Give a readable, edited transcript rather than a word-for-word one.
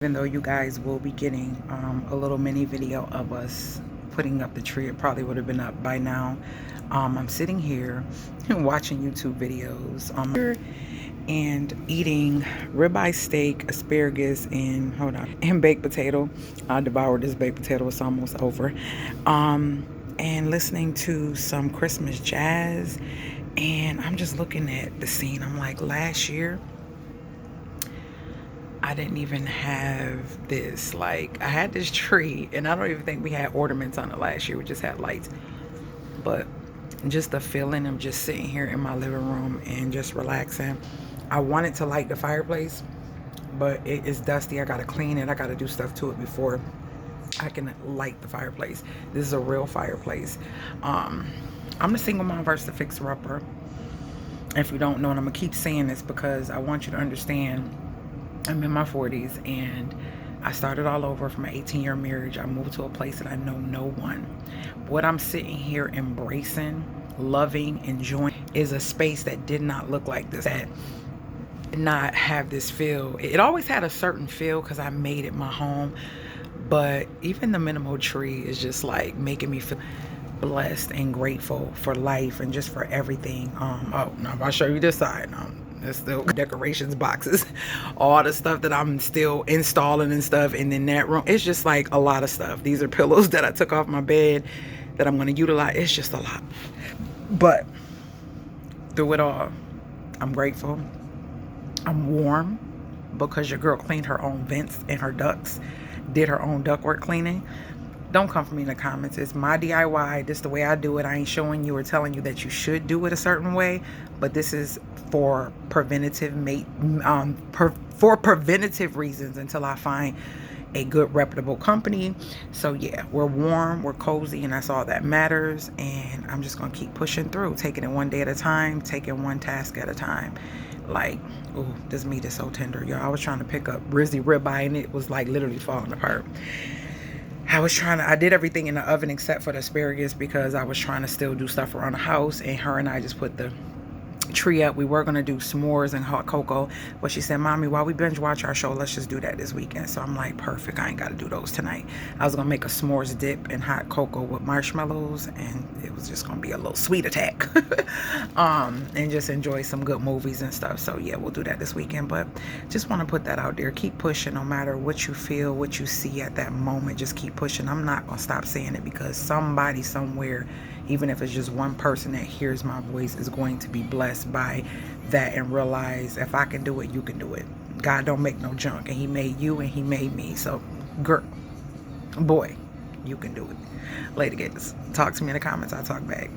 Even though you guys will be getting a little mini video of us putting up the tree, it probably would have been up by now. I'm sitting here and watching YouTube videos and eating ribeye steak, asparagus, and baked potato. I devoured this baked potato. It's almost over. And listening to some Christmas jazz, and I'm just looking at the scene. I'm like, last year I didn't even have this. Like, I had this tree, and I don't even think we had ornaments on it last year. We just had lights. But just the feeling of just sitting here in my living room and just relaxing. I wanted to light the fireplace, but it is dusty. I gotta clean it. I gotta do stuff to it before I can light the fireplace. This is a real fireplace. I'm the single mom versus the fixer-upper. If you don't know, and I'm gonna keep saying this because I want you to understand, I'm in my 40s and I started all over from an 18-year marriage. I moved to a place that I know no one. What I'm sitting here embracing, loving, enjoying is a space that did not look like this, that did not have this feel. It always had a certain feel because I made it my home, but even the minimal tree is just like making me feel blessed and grateful for life and just for everything. Oh, now I'll show you this side. There's still decorations boxes, all the stuff that I'm still installing and stuff. And then that room, it's just like a lot of stuff. These are pillows that I took off my bed that I'm going to utilize. It's just a lot. But through it all, I'm grateful. I'm warm because your girl cleaned her own vents and her ducts, did her own ductwork cleaning. Don't come for me in the comments. It's my DIY. This is the way I do it. I ain't showing you or telling you that you should do it a certain way, but this is for preventative reasons until I find a good reputable company. So yeah, we're warm, we're cozy, and that's all that matters. And I'm just gonna keep pushing through, taking it one day at a time, taking one task at a time. Like, oh, this meat is so tender, y'all. I was trying to pick up Rizzy ribeye and it was like literally falling apart. I did everything in the oven except for the asparagus because I was trying to still do stuff around the house, and her and I just put the tree up. We were going to do s'mores and hot cocoa, but she said, Mommy, while we binge watch our show, let's just do that this weekend. So I'm like, perfect. I ain't got to do those tonight. I was going to make a s'mores dip and hot cocoa with marshmallows, and it was just going to be a little sweet attack. And just enjoy some good movies and stuff. So yeah, we'll do that this weekend, but just want to put that out there. Keep pushing no matter what you feel, what you see at that moment. Just keep pushing. I'm not going to stop saying it because somebody somewhere, even if it's just one person that hears my voice, is going to be blessed by that and realize if I can do it, you can do it. God don't make no junk, and he made you and he made me. So girl, boy, you can do it. Later, guys. Talk to me in the comments. I'll talk back.